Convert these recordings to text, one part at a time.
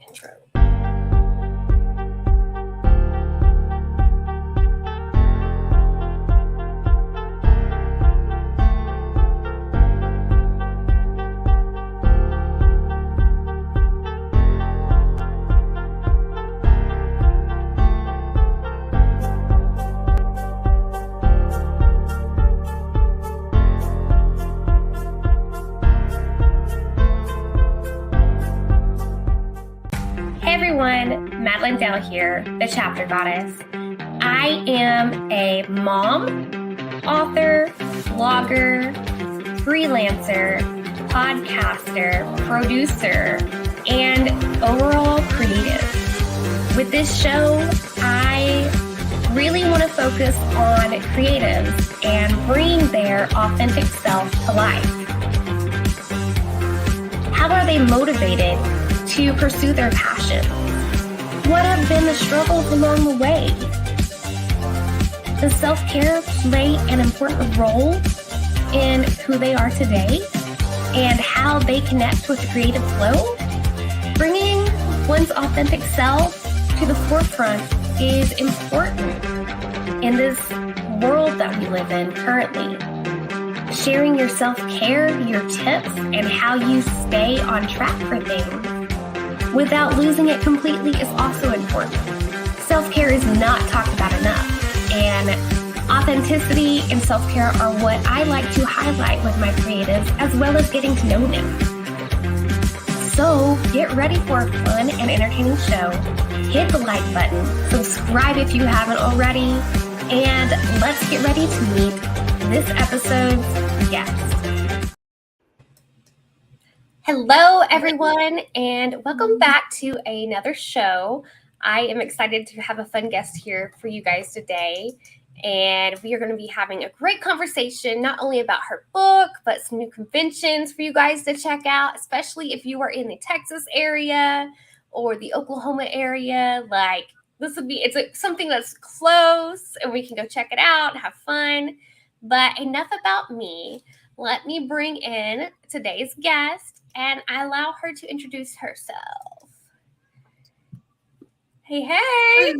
intro. Madeline Dell here, the Chapter Goddess. I am a mom, author, blogger, freelancer, podcaster, producer, and overall creative. With this show, I really want to focus on creatives and bring their authentic self to life. How are they motivated to pursue their passions? What have been the struggles along the way? Does self-care play an important role in who they are today and how they connect with the creative flow? Bringing one's authentic self to the forefront is important in this world that we live in currently. Sharing your self-care, your tips, and how you stay on track for things without losing it completely is also important. Self-care is not talked about enough, and authenticity and self-care are what I like to highlight with my creatives, as well as getting to know them. So get ready for a fun and entertaining show. Hit the like button, subscribe if you haven't already, and let's get ready to meet this episode's guest. Hello, everyone, and welcome back to another show. I am excited to have a fun guest here for you guys today, and we are going to be having a great conversation, not only about her book, but some new conventions for you guys to check out, especially if you are in the Texas area or the Oklahoma area. Like, it's something that's close, and we can go check it out, have fun. But enough about me. Let me bring in today's guest and I allow her to introduce herself. Hey.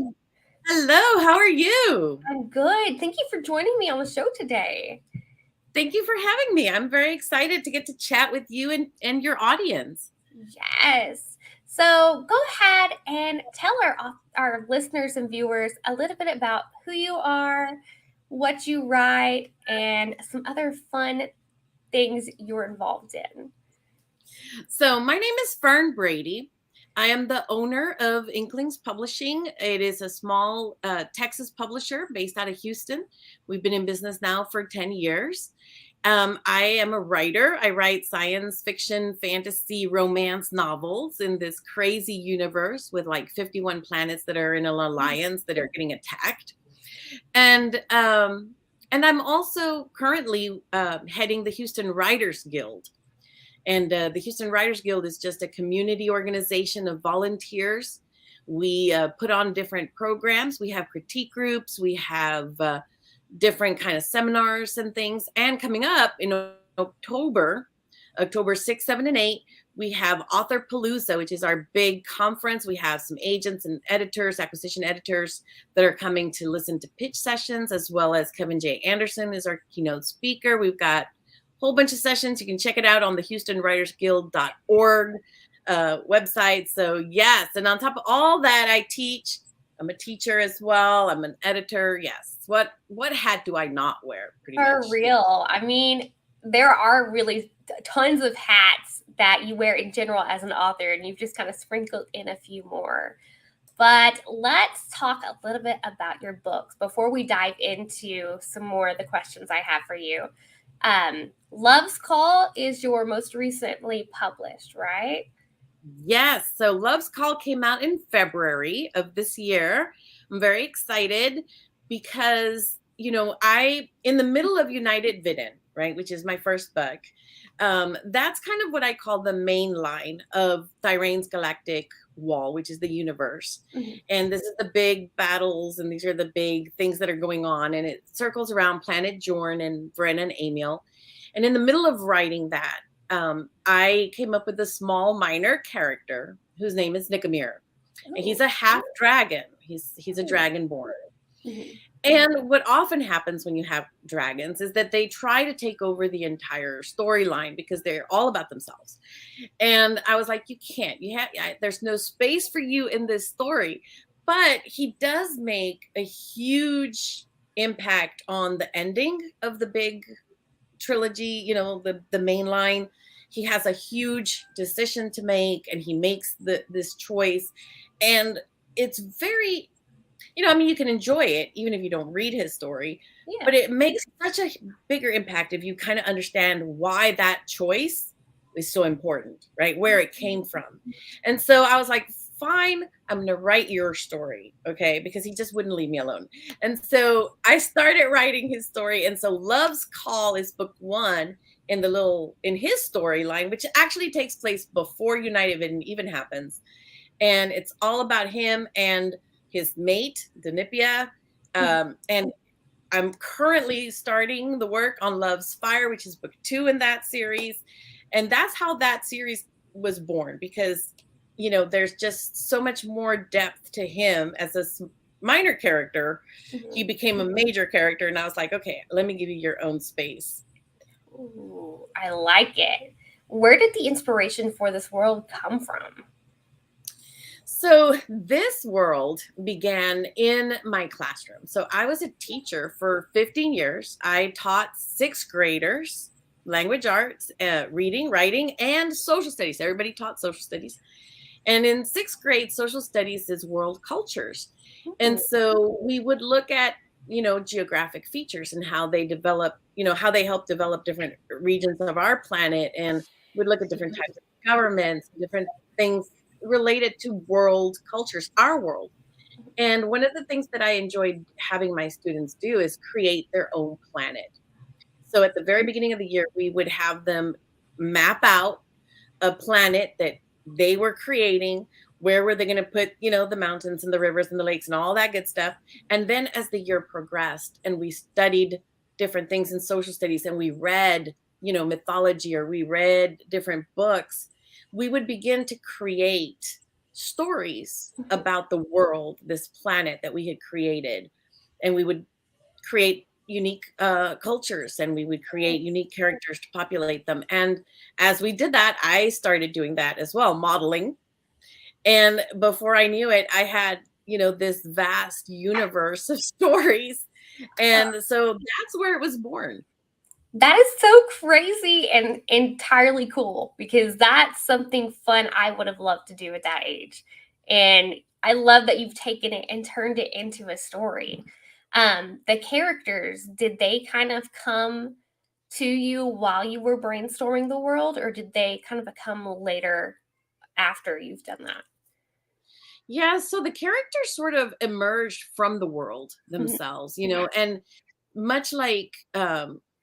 Hello, how are you? I'm good. Thank you for joining me on the show today. Thank you for having me. I'm very excited to get to chat with you and your audience. Yes. So go ahead and tell our listeners and viewers a little bit about who you are, what you write, and some other fun things you're involved in. So my name is Fern Brady. I am the owner of Inklings Publishing. It is a small Texas publisher based out of Houston. We've been in business now for 10 years. I am a writer. I write science fiction, fantasy, romance novels in this crazy universe with like 51 planets that are in an alliance that are getting attacked. And I'm also currently heading the Houston Writers Guild. And the Houston Writers Guild is just a community organization of volunteers. We put on different programs. We have critique groups. We have different kind of seminars and things. And coming up in October 6th, 7, and 8, we have Author Palooza, which is our big conference. We have some agents and editors, acquisition editors that are coming to listen to pitch sessions, as well as Kevin J. Anderson is our keynote speaker. We've got whole bunch of sessions. You can check it out on the HoustonWritersGuild.org website. So yes, and on top of all that, I teach. I'm a teacher as well. I'm an editor. Yes. What hat do I not wear? Pretty much. For real. I mean, there are really tons of hats that you wear in general as an author, and you've just kind of sprinkled in a few more. But let's talk a little bit about your books before we dive into some more of the questions I have for you. Love's Call is your most recently published, right? Yes. So Love's Call came out in February of this year. I'm very excited because, in the middle of United Vidin, right, which is my first book, that's kind of what I call the main line of Thyraine's galactic wall, which is the universe. Mm-hmm. And this is the big battles, and these are the big things that are going on. And it circles around Planet Jorn and Vren and Amiel. And in the middle of writing that, I came up with a small minor character whose name is Nikamir. And he's Oh. a half dragon. He's a dragonborn. Mhm. And what often happens when you have dragons is that they try to take over the entire storyline because they're all about themselves. And I was like, you can't. There's no space for you in this story. But he does make a huge impact on the ending of the big trilogy, the main line. He has a huge decision to make, and he makes this choice. And it's very, I mean, you can enjoy it even if you don't read his story, Yeah. but it makes such a bigger impact if you kind of understand why that choice is so important, right? Where it came from. And so I was like, fine, I'm going to write your story, okay? Because he just wouldn't leave me alone. And so I started writing his story. And so Love's Call is book one in his storyline, which actually takes place before United even happens. And it's all about him and his mate, Danipia. And I'm currently starting the work on Love's Fire, which is book two in that series. And that's how that series was born, because, there's just so much more depth to him as a minor character. He became a major character. And I was like, okay, let me give you your own space. Ooh, I like it. Where did the inspiration for this world come from? So this world began in my classroom. So I was a teacher for 15 years. I taught sixth graders language arts, reading, writing, and social studies. Everybody taught social studies. And in sixth grade, social studies is world cultures. And so we would look at, geographic features and how they develop, how they help develop different regions of our planet. And we'd look at different types of governments, different things related to world cultures, our world. And one of the things that I enjoyed having my students do is create their own planet. So at the very beginning of the year, we would have them map out a planet that they were creating. Where were they going to put, the mountains and the rivers and the lakes and all that good stuff? And then as the year progressed and we studied different things in social studies and we read, mythology, or we read different books, we would begin to create stories about the world, this planet that we had created. And we would create unique cultures, and we would create unique characters to populate them. And as we did that, I started doing that as well, modeling. And before I knew it, I had, this vast universe of stories. And so that's where it was born. That is so crazy and entirely cool, because that's something fun I would have loved to do at that age. And I love that you've taken it and turned it into a story. The characters, did they kind of come to you while you were brainstorming the world, or did they kind of come later after you've done that? Yeah, so the characters sort of emerged from the world themselves, and much like,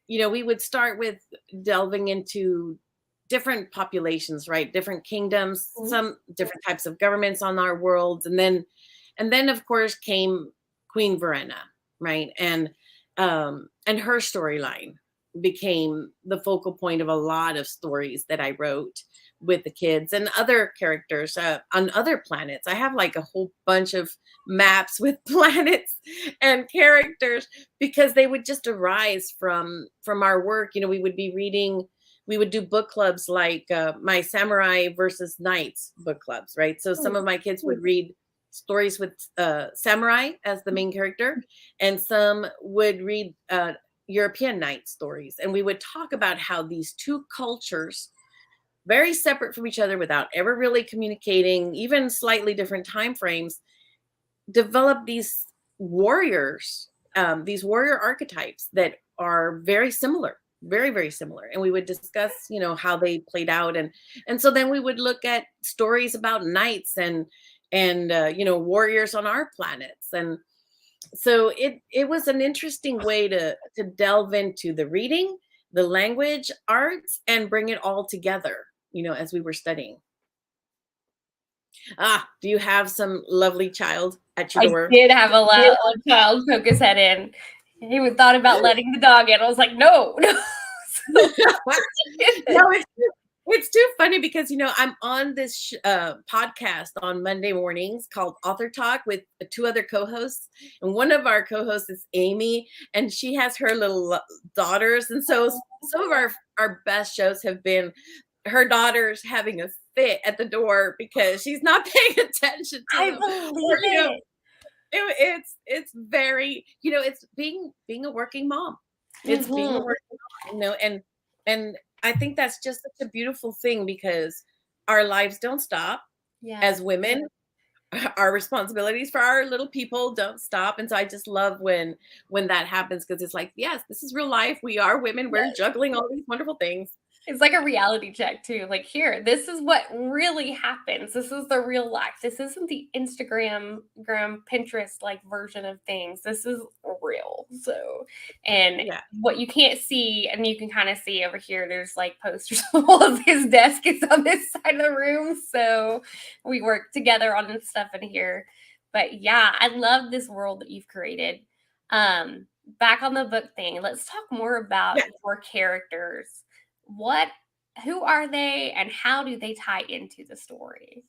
we would start with delving into different populations, right? Different kingdoms, some different types of governments on our worlds. And then of course came Queen Verena, right? And her storyline became the focal point of a lot of stories that I wrote with the kids and other characters on other planets. I have like a whole bunch of maps with planets and characters, because they would just arise from our work. We would be reading, we would do book clubs like my samurai versus knights book clubs, right? So some of my kids would read stories with samurai as the main character, and some would read European knight stories. And we would talk about how these two cultures, very separate from each other without ever really communicating, even slightly different time frames, develop these warriors, these warrior archetypes that are very similar, very, very similar. And we would discuss, how they played out. And so then we would look at stories about knights and warriors on our planets. And so it was an interesting way to delve into the reading, the language arts, and bring it all together, as we were studying. Do you have some lovely child at your door? I did have a child poke his head in. He would thought about letting the dog in. I was like, no, no. No, It's too funny because, I'm on this podcast on Monday mornings called Author Talk with two other co-hosts. And one of our co-hosts is Amy, and she has her little daughters. And so some of our best shows have been her daughters having a fit at the door because she's not paying attention to I them. believe it. It's very, it's being a working mom. It's being a working mom, and I think that's just such a beautiful thing because our lives don't stop as women. Our responsibilities for our little people don't stop. And so I just love when that happens, because it's like, yes, this is real life. We are women. We're juggling all these wonderful things. It's like a reality check too. Like, here, this is what really happens. This is the real life. This isn't the Instagram, Pinterest like version of things. This is real. So, and what you can't see, and you can kind of see over here, there's like posters on all of his desk is on this side of the room. So we work together on this stuff in here. But yeah, I love this world that you've created. Back on the book thing, let's talk more about your characters. Who are they, and how do they tie into the story?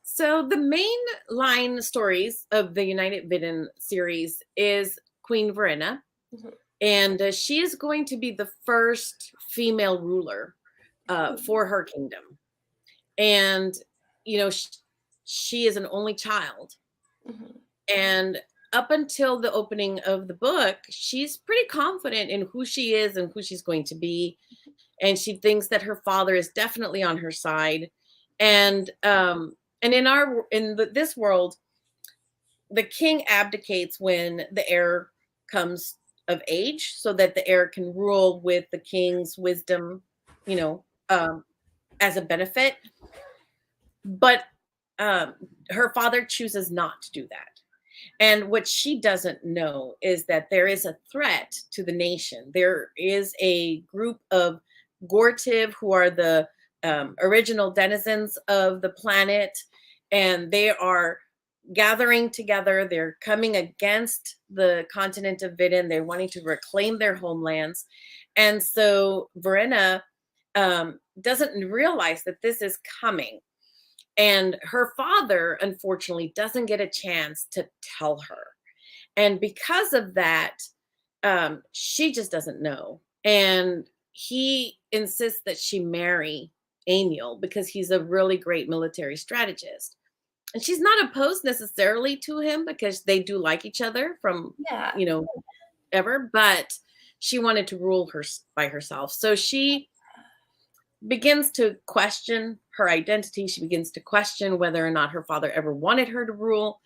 So the main line stories of the United Vidin series is Queen Verena, and she is going to be the first female ruler for her kingdom. And, she is an only child. And up until the opening of the book, she's pretty confident in who she is and who she's going to be. And she thinks that her father is definitely on her side. And in this world, the king abdicates when the heir comes of age, so that the heir can rule with the king's wisdom, as a benefit. But her father chooses not to do that. And what she doesn't know is that there is a threat to the nation. There is a group of Gortiv who are the original denizens of the planet, and they are gathering together. They're coming against the continent of Vidin. They're wanting to reclaim their homelands. And so Verena doesn't realize that this is coming. And her father, unfortunately, doesn't get a chance to tell her. And because of that, she just doesn't know. And he insists that she marry Amiel because he's a really great military strategist. And she's not opposed necessarily to him because they do like each other from, ever. But she wanted to rule her by herself. So she begins to question her identity. She begins to question whether or not her father ever wanted her to rule.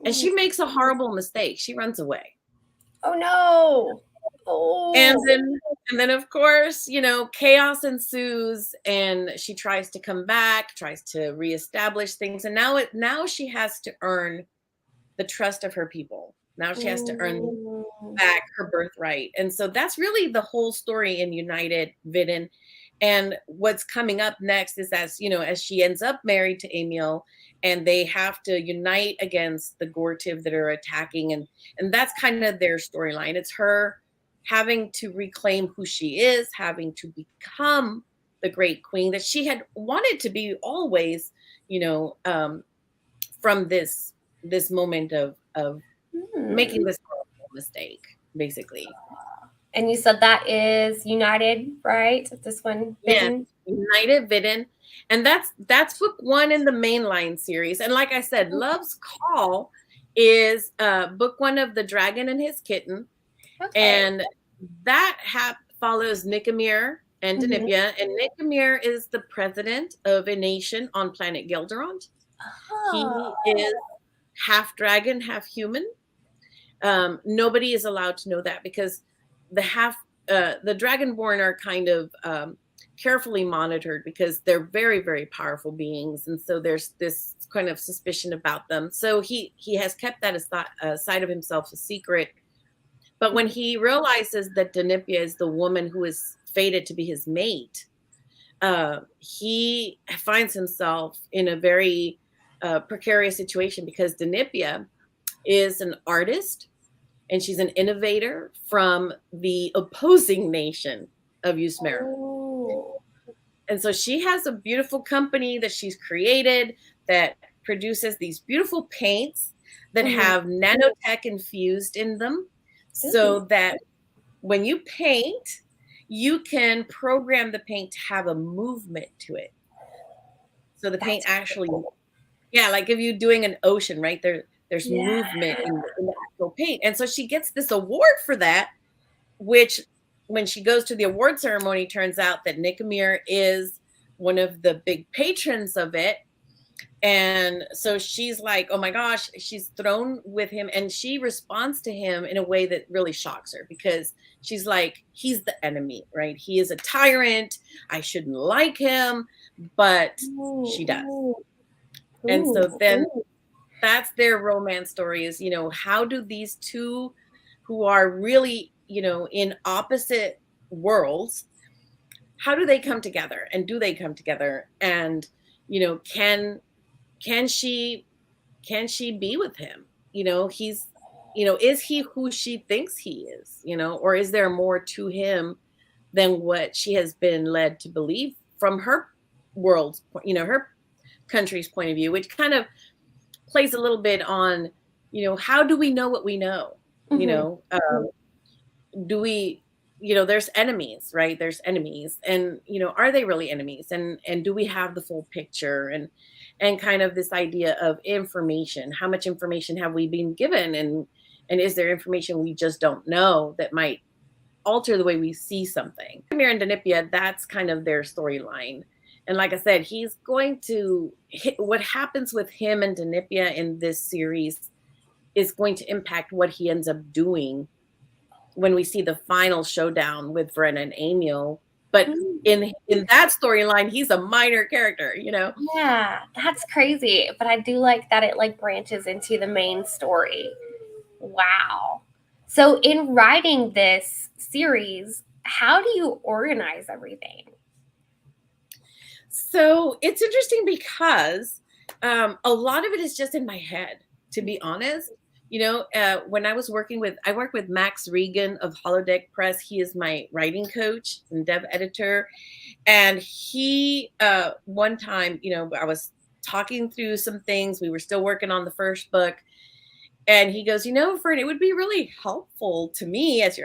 And she makes a horrible mistake. She runs away. Oh, no. Oh. And then of course, chaos ensues, and she tries to come back, tries to reestablish things. And now she has to earn the trust of her people. Now she has to earn back her birthright. And so that's really the whole story in United Vidin. And what's coming up next is as she ends up married to Amiel, and they have to unite against the Gortiv that are attacking. And that's kind of their storyline. It's her having to reclaim who she is, having to become the great queen that she had wanted to be always, from this moment of making this mistake, basically. And you said that is United, right? This one? Yeah, United Vidin. And that's book one in the mainline series. And like I said, Love's Call is book one of The Dragon and His Kitten. Okay. And that follows Nicomir and Denipia. And Nicomir is the president of a nation on planet Gelderond. Oh. He is half dragon, half human. Nobody is allowed to know that because the Dragonborn are kind of carefully monitored because they're very, very powerful beings. And so there's this kind of suspicion about them. So he has kept that aside of himself a secret. But when he realizes that Denipia is the woman who is fated to be his mate, he finds himself in a very precarious situation because Denipia is an artist and she's an innovator from the opposing nation of Ysmere. Oh. And so she has a beautiful company that she's created that produces these beautiful paints that have nanotech infused in them, so that when you paint, you can program the paint to have a movement to it. So the paint actually, yeah, like if you're doing an ocean, right? There's movement in the actual paint. And so she gets this award for that, which when she goes to the award ceremony, turns out that Nick Amir is one of the big patrons of it. And so she's like, oh my gosh, she's thrown with him. And she responds to him in a way that really shocks her, because she's like, he's the enemy, right? He is a tyrant. I shouldn't like him, but she does. And so then that's their romance story is, how do these two who are really, in opposite worlds, how do they come together, and do they come together? And, can she be with him? He's, is he who she thinks he is, or is there more to him than what she has been led to believe from her world's, her country's point of view, which kind of plays a little bit on, how do we know what we know? Do we, there's enemies, right? There's enemies, and, are they really enemies? And do we have the full picture? And kind of this idea of information, how much information have we been given? And is there information we just don't know that might alter the way we see something? Amir and Danipia, that's kind of their storyline. And like I said, he's going to what happens with him and Danipia in this series is going to impact what he ends up doing when we see the final showdown with Verena and Emil. But in that storyline, he's a minor character, Yeah, that's crazy. But I do like that it branches into the main story. Wow. So in writing this series, how do you organize everything? So it's interesting because a lot of it is just in my head, to be honest. When I work with Max Regan of Holodeck Press. He is my writing coach and dev editor. And he, one time, I was talking through some things. We were still working on the first book. And he goes, Fern, it would be really helpful to me as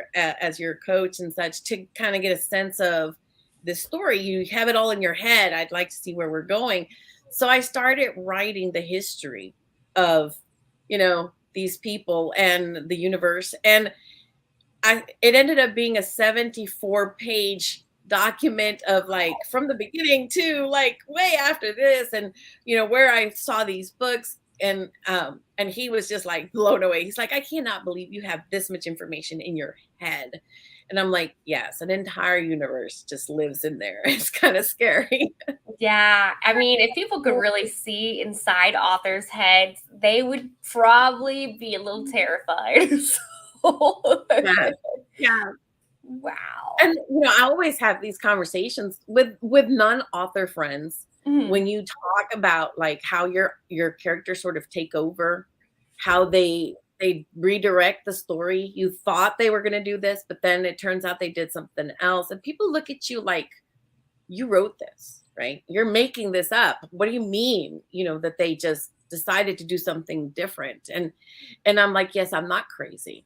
your coach and such to kind of get a sense of this story. You have it all in your head. I'd like to see where we're going. So I started writing the history of, these people and the universe. And it ended up being a 74-page document of from the beginning to way after this, and where I saw these books. And he was just blown away. He's like, I cannot believe you have this much information in your head. And I'm like, yes, an entire universe just lives in there. It's kind of scary. Yeah. I mean, if people could really see inside authors' heads, they would probably be a little terrified. Yeah. Wow. And I always have these conversations with non-author friends when you talk about how your characters sort of take over, how they redirect the story. You thought they were going to do this, but then it turns out they did something else. And people look at you like, you wrote this, right? You're making this up. What do you mean, that they just decided to do something different? And I'm like, yes, I'm not crazy.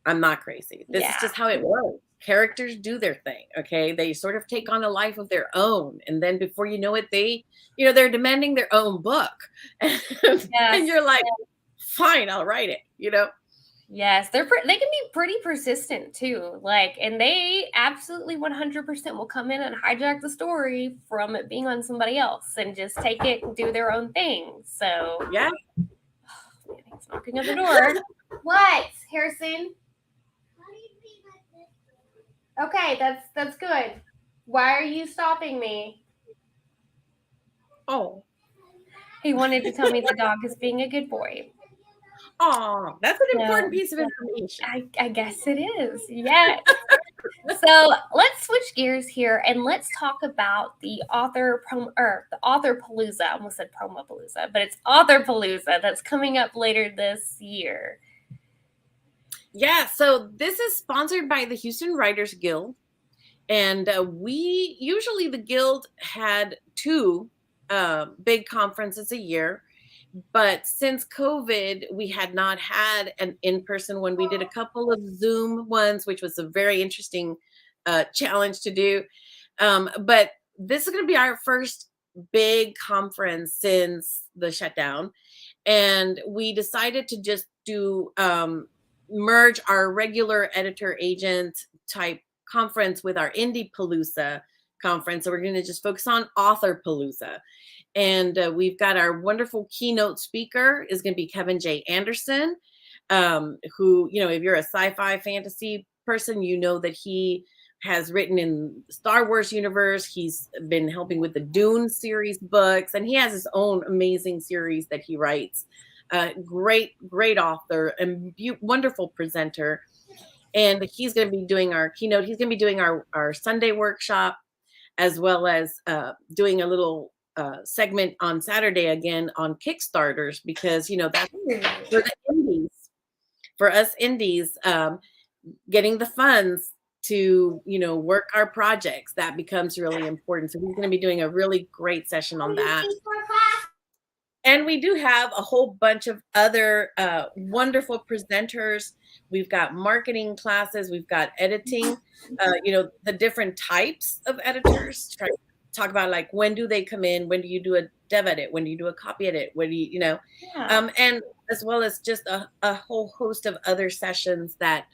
I'm not crazy. This is just how it works. Characters do their thing. Okay. They sort of take on a life of their own. And then before you know it, they're demanding their own book. And you're like, fine, I'll write it, Yes, they can be pretty persistent too. And they absolutely 100% will come in and hijack the story from it being on somebody else and just take it and do their own thing. So yeah. Oh, man, he's knocking at the door. What, Harrison? Okay, that's good. Why are you stopping me? Oh. He wanted to tell me the dog is being a good boy. Oh, that's an important piece of information. I guess it is. Yes. So let's switch gears here and let's talk about the author palooza. I almost said promo palooza, but it's author palooza that's coming up later this year. Yeah, so this is sponsored by the Houston Writers Guild. And we usually, the guild had two big conferences a year. But since COVID, we had not had an in-person one. We did a couple of Zoom ones, which was a very interesting challenge to do. But this is going to be our first big conference since the shutdown. And we decided to just do merge our regular editor agent type conference with our Indie Palooza conference. So we're going to just focus on Author Palooza. And we've got our wonderful keynote speaker is going to be Kevin J. Anderson, who, you know, if you're a sci-fi fantasy person, you know that he has written in the Star Wars universe. He's been helping with the Dune series books, and he has his own amazing series that he writes. Great author and wonderful presenter. And he's going to be doing our keynote. He's going to be doing our Sunday workshop, as well as doing a little segment on Saturday again on Kickstarters, because, you know, that's for the indies, for us indies, getting the funds to, you know, work our projects, that becomes really important. So he's going to be doing a really great session on that. And we do have a whole bunch of other wonderful presenters. We've got marketing classes, we've got editing, you know, the different types of editors. Try to talk about, like, when do they come in? When do you do a dev edit? When do you do a copy edit? When do you know, and as well as just a whole host of other sessions that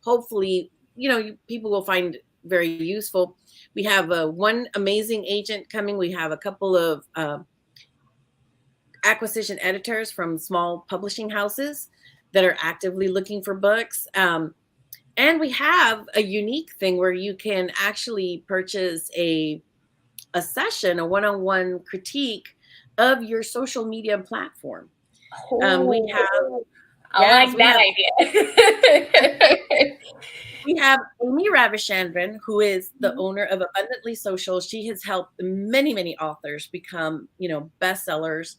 hopefully, you know, people will find very useful. We have one amazing agent coming. We have a couple of acquisition editors from small publishing houses that are actively looking for books. And we have a unique thing where you can actually purchase a session, a one-on-one critique of your social media platform. We have, I like that idea. We have Amy Ravichandran, who is the owner of Abundantly Social. She has helped many, many authors become, you know, bestsellers.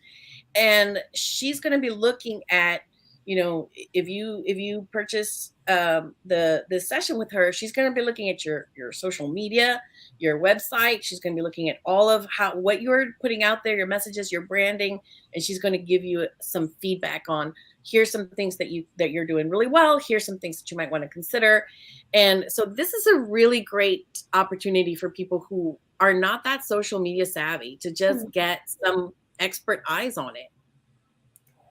And she's going to be looking at, you know, if you purchase the session with her, she's going to be looking at your social media, your website. She's going to be looking at all of what you're putting out there, your messages, your branding, and she's going to give you some feedback on, here's some things that you're doing really well. Here's some things that you might want to consider. And so this is a really great opportunity for people who are not that social media savvy to just get some expert eyes on it.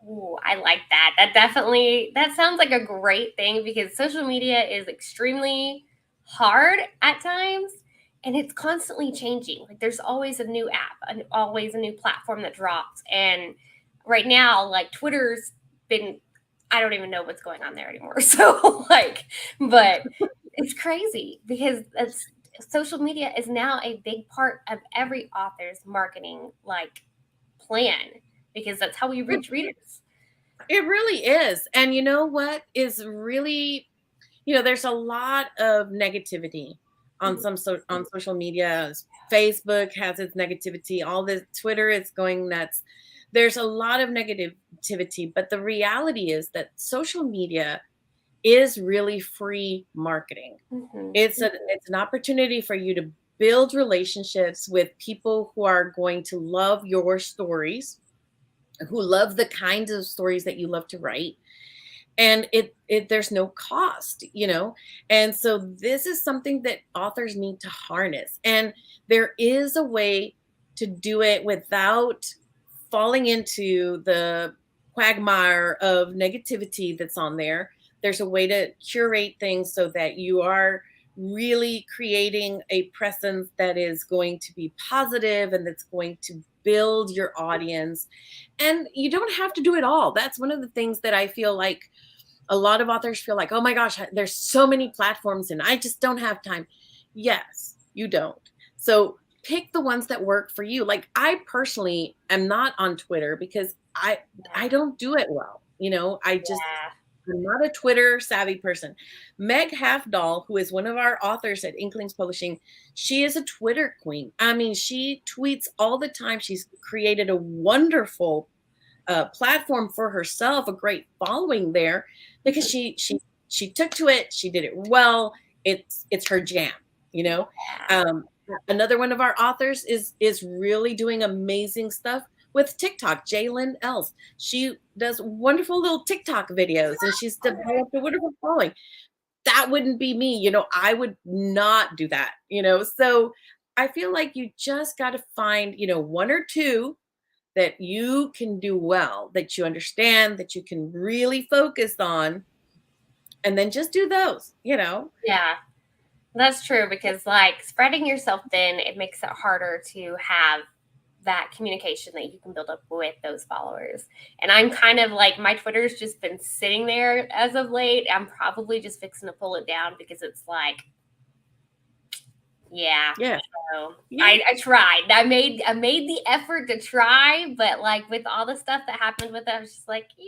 Ooh, I like that. That sounds like a great thing, because social media is extremely hard at times, and it's constantly changing. Like, there's always a new app and always a new platform that drops. And right now, like, Twitter's been, I don't even know what's going on there anymore. So like, but it's crazy because social media is now a big part of every author's marketing like plan, because that's how we reach readers. It really is. And you know what is really, you know, there's a lot of negativity on on social media. Facebook has its negativity, all this, Twitter is going nuts. There's a lot of negativity, but the reality is that social media is really free marketing. It's an opportunity for you to build relationships with people who are going to love your stories, who love the kinds of stories that you love to write. And there's no cost, you know? And so this is something that authors need to harness. And there is a way to do it without falling into the quagmire of negativity that's on there. There's a way to curate things so that you are really creating a presence that is going to be positive and that's going to build your audience. And you don't have to do it all. That's one of the things that I feel like a lot of authors feel like, oh my gosh, there's so many platforms and I just don't have time. Yes, you don't. So pick the ones that work for you. Like, I personally am not on Twitter because I don't do it well. You know, I'm not a Twitter savvy person. Meg Halfdahl, who is one of our authors at Inklings Publishing, she is a Twitter queen. I mean, she tweets all the time. She's created a wonderful platform for herself, a great following there, because she took to it. She did it well. It's her jam. you know. Yeah. Another one of our authors is really doing amazing stuff with TikTok. Jalen Els. She does wonderful little TikTok videos, and she's developed a wonderful following. That wouldn't be me, I would not do that. So I feel like you just got to find, one or two that you can do well, that you understand, that you can really focus on, and then just do those. Yeah. That's true because like spreading yourself thin, it makes it harder to have that communication that you can build up with those followers. And I'm kind of like my Twitter's just been sitting there as of late. I'm probably just fixing to pull it down because it's like, yeah. Yeah. So Yeah. I tried. I made the effort to try, but like with all the stuff that happened with it, I was just like, yeah,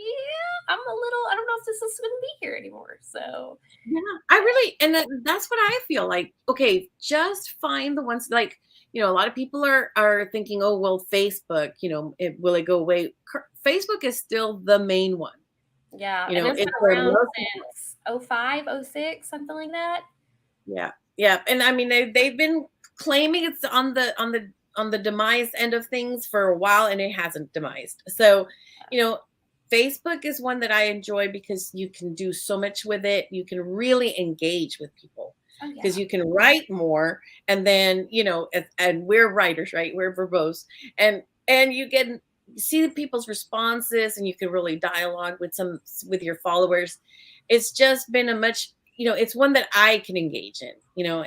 I don't know if this is going to be here anymore. So Yeah, I really, and that's what I feel like. Okay, just find the ones like, a lot of people are thinking, oh, well, Facebook, will it go away? Facebook is still the main one. yeah, You and know, it's it's been where around most since 05, 06, something like that. Yeah, yeah, and I mean they've been claiming it's on the demise end of things for a while, and it hasn't demised. So, Facebook is one that I enjoy because you can do so much with it. You can really engage with people Oh yeah. because you can write more, and then and we're writers, right? We're verbose, and you can see people's responses, and you can really dialogue with your followers. It's just been a much it's one that I can engage in,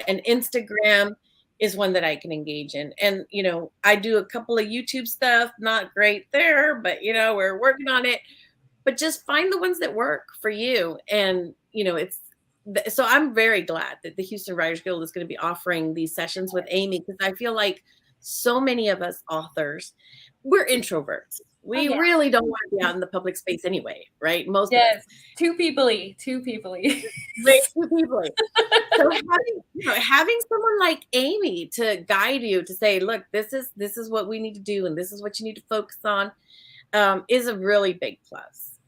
and Instagram is one that I can engage in. And, I do a couple of YouTube stuff, not great there, but, we're working on it. But just find the ones that work for you. And, so I'm very glad that the Houston Writers Guild is going to be offering these sessions with Amy, because I feel like so many of us authors, we're introverts. We yeah. really don't want to be out in the public space anyway, right? Most of us. Yes, two people-y. Way too people. So having someone like Amy to guide you, to say, look, this is what we need to do, and this is what you need to focus on, is a really big plus.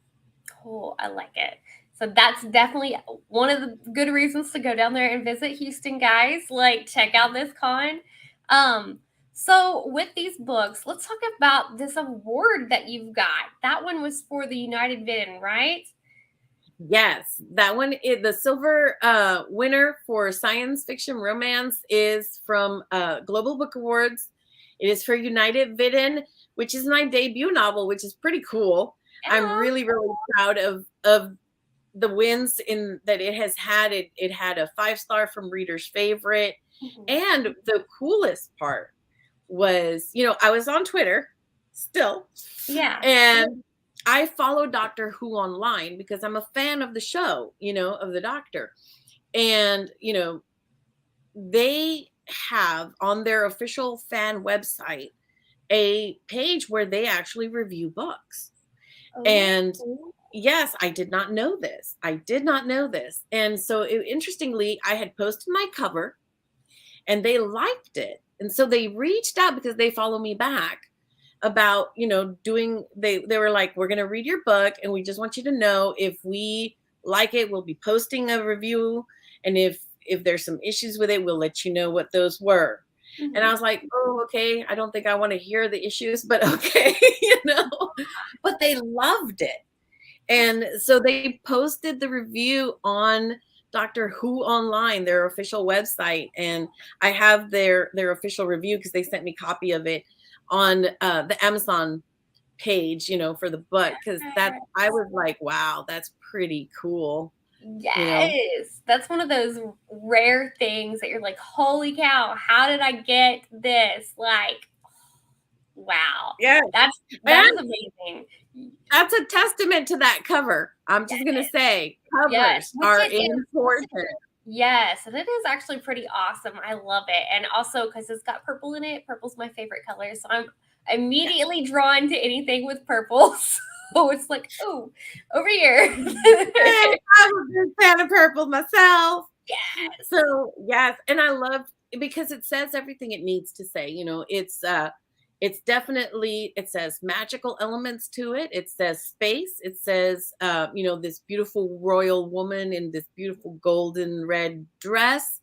Cool, I like it. So that's definitely one of the good reasons to go down there and visit Houston, guys. Like, check out this con. So with these books, let's talk about this award that you've got. That one was for the United Vision, right? Yes, that one is the silver winner for science fiction romance, is from Global Book Awards. It is for United Vidin, which is my debut novel, which is pretty cool. Yeah. I'm really, really proud of the wins in that it has had. It had a 5-star from Reader's Favorite. Mhm. And the coolest part was, I was on Twitter still. Yeah. And I follow Doctor Who online because I'm a fan of the show, of the Doctor. And, they have on their official fan website a page where they actually review books. Oh. And yes, I did not know this. And so interestingly, I had posted my cover and they liked it. And so they reached out because they follow me back about, they were like, we're going to read your book, and we just want you to know if we like it, we'll be posting a review. And if there's some issues with it, we'll let you know what those were. Mhm. And I was like, oh, okay. I don't think I want to hear the issues, but okay, but they loved it. And so they posted the review on Doctor Who online, their official website. And I have their official review because they sent me a copy of it on the Amazon page, for the book. Because I was like, wow, that's pretty cool. Yes, that's one of those rare things that you're like, holy cow, how did I get this? Like, wow. Yeah, that is amazing. That's a testament to that cover. I'm just gonna say, covers are important. Yes, and it is actually pretty awesome. I love it. And also because it's got purple in it. Purple's my favorite color. So I'm immediately drawn to anything with purple. So it's like, oh, over here. Hey, I'm a big fan of purple myself. Yes. So yes, and I love because it says everything it needs to say. It's definitely, it says magical elements to it. It says space. It says, this beautiful royal woman in this beautiful golden red dress.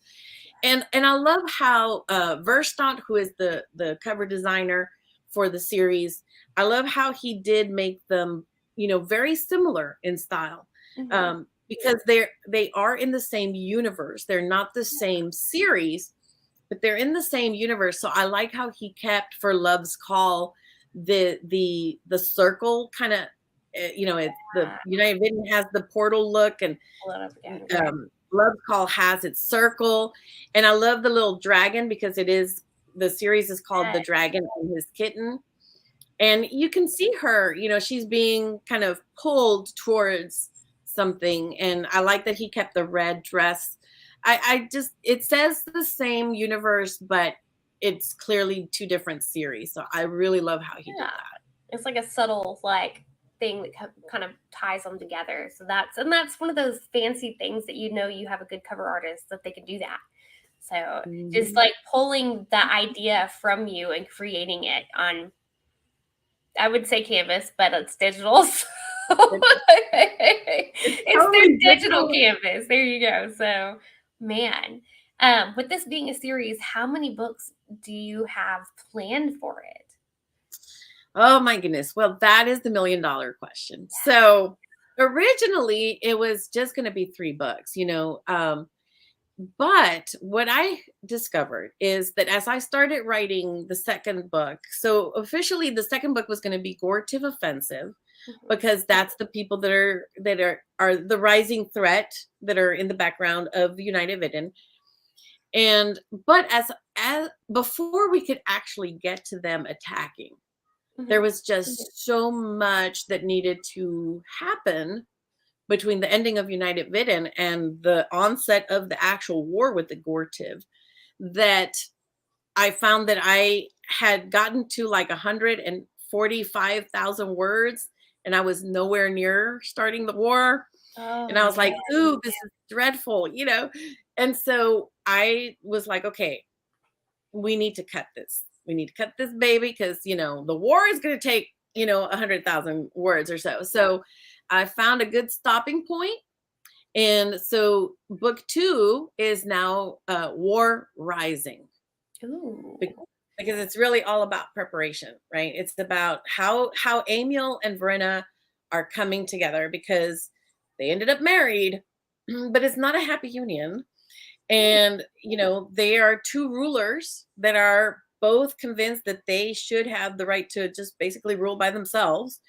And I love how Verstant, who is the cover designer for the series, I love how he did make them, very similar in style. Mhm. Because they are in the same universe. They're not the same series, but they're in the same universe. So I like how he kept for Love's Call the circle kind of, it's the Yeah, United Vision has the portal look, and pull it up again. Okay. Love Call has its circle. And I love the little dragon because the series is called The Yes. Dragon and His Kitten. And you can see her, she's being kind of pulled towards something. And I like that he kept the red dress. It says the same universe, but it's clearly two different series. So I really love how he did Yeah. that. It's like a subtle like thing that kind of ties them together. So that's one of those fancy things that you have a good cover artist that they can do that. So just Mhm. like pulling the idea from you and creating it on, I would say canvas, but it's digital. So It's it's totally their digital digital. canvas. There you go. So man, with this being a series, how many books do you have planned for it? Oh my goodness. Well, that is the $1,000,000 question. So originally it was just going to be 3 books, but what I discovered is that as I started writing the second book, so officially the second book was going to be Gortive Offensive, Mhm. because that's the people that are the rising threat that are in the background of the United Vision. And but as before we could actually get to them attacking, there Mhm. was just so much that needed to happen between the ending of United Vision and the onset of the actual war with the Gortiv, that I found that I had gotten to like 145,000 words, and I was nowhere near starting the war. And I Oh, was like, man. ooh, this is dreadful. And so I was like, okay, we need to cut this. We need to cut this baby because, the war is going to take, 100,000 words or so. So I found a good stopping point. And so book 2 is now War Rising, be- Ooh. because it's really all about preparation, right? It's about how Emil and Verena are coming together because they ended up married, but it's not a happy union. Mm. And, they are two rulers that are both convinced that they should have the right to just basically rule by themselves.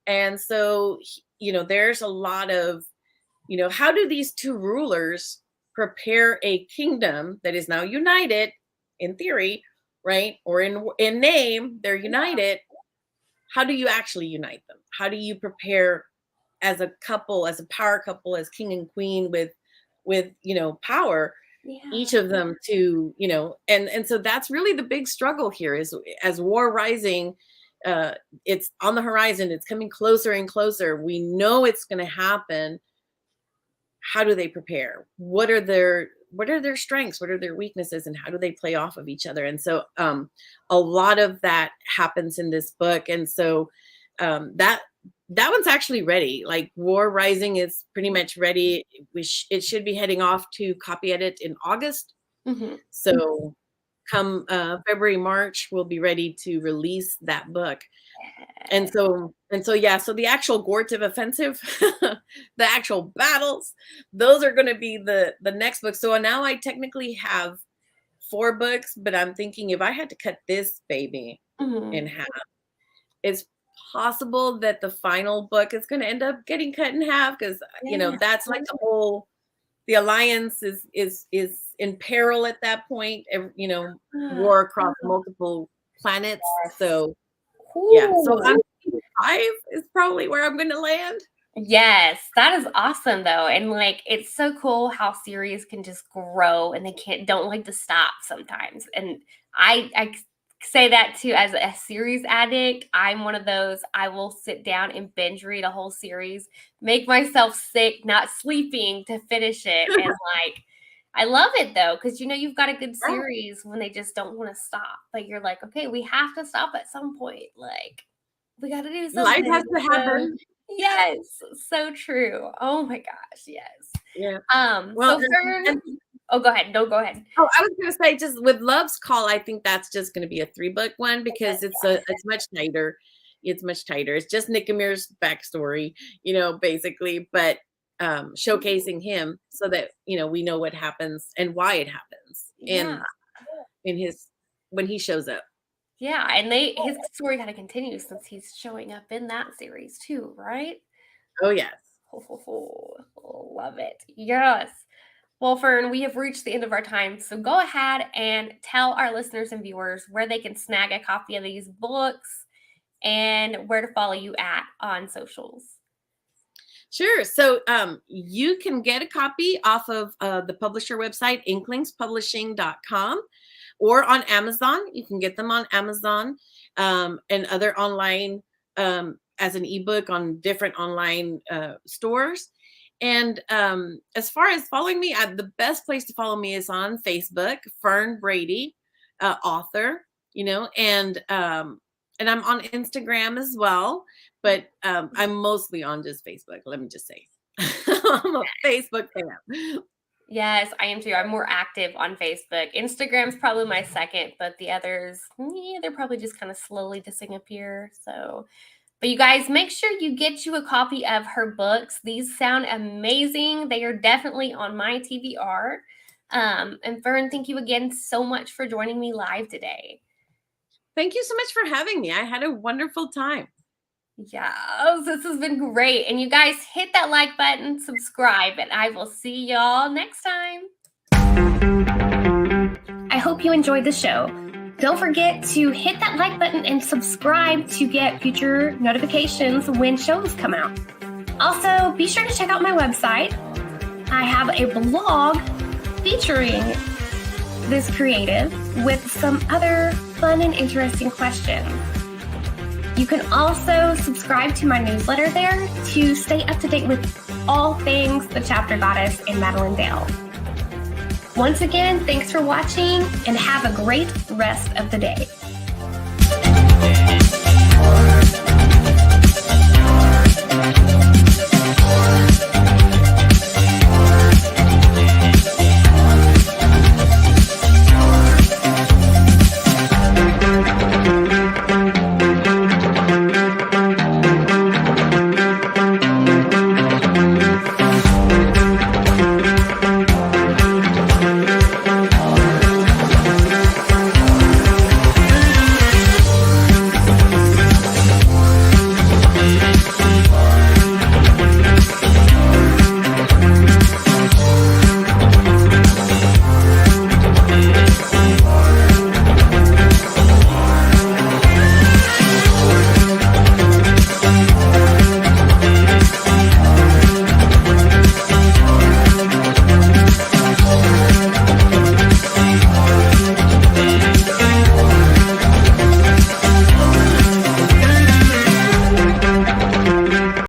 And so, there's a lot of, how do these two rulers prepare a kingdom that is now united in theory, right? Or in name, they're united. How do you actually unite them? How do you prepare as a couple, as a power couple, as king and queen with power, each Yeah. of them to, and so that's really the big struggle here is as War Rising, uh it's on the horizon, it's coming closer and closer, we know it's going to happen. How do they prepare? What are their strengths, what are their weaknesses, and how do they play off of each other? And so a lot of that happens in this book. And so that one's actually ready. Like War Rising is pretty much ready. It should be heading off to copy edit in August. Mhm. So come February, March, we'll be ready to release that book. And so yeah, so the actual Gortiv Offensive, the actual battles, those are going to be the next book. So now I technically have 4 books, but I'm thinking if I had to cut this baby in Mhm. half, it's possible that the final book is going to end up getting cut in half because Yeah. that's like the alliance is in peril at that point. Ah, War across multiple planets. yes. So yeah, so Ooh. I'm thinking 5 is probably where I'm going to land. Yes, that is awesome though. And like it's so cool how series can just grow and they don't like to stop sometimes. And I say that too as a series addict. I'm one of those, I will sit down and binge read a whole series, make myself sick, not sleeping to finish it. And like I love it though, because you've got a good Yeah, series when they just don't want to stop. Like you're like, okay, we have to stop at some point. Like we got to do life has something. to So happen. yes, so true. Oh my gosh, yes. Yeah. Well, So Fern, and Oh, go ahead. No, go ahead. Oh, I was gonna say, just with Love's Call, I think that's just gonna be a 3-book one because it's much tighter. It's much tighter. It's just Nick Amir's backstory, basically, but showcasing him so that we know what happens and why it happens Yeah. in his when he shows up. Yeah, and his story got to continue since he's showing up in that series too, right? Oh yes. Love it. Yes. Well, Fern, we have reached the end of our time, so go ahead and tell our listeners and viewers where they can snag a copy of these books and where to follow you at on socials. Sure. So you can get a copy off of the publisher website, inklingspublishing.com, or on Amazon. You can get them on Amazon and other online as an ebook on different online stores. And as far as following me, the best place to follow me is on Facebook, Fern Brady, author, and I'm on Instagram as well, but I'm mostly on just Facebook. Let me just say, I'm a Facebook fan. Yes, I am too. I'm more active on Facebook. Instagram's probably my second, but the others, they're probably just kind of slowly disappear. So, but you guys, make sure you get you a copy of her books. These sound amazing. They are definitely on my TBR. And Fern, thank you again so much for joining me live today. Thank you so much for having me. I had a wonderful time. Yes, this has been great. And you guys hit that like button, subscribe, and I will see y'all next time. I hope you enjoyed the show. Don't forget to hit that like button and subscribe to get future notifications when shows come out. Also, be sure to check out my website. I have a blog featuring this creative with some other fun and interesting questions. You can also subscribe to my newsletter there to stay up to date with all things the Chapter Goddess in Madeline Dale. Once again, thanks for watching and have a great rest of the day.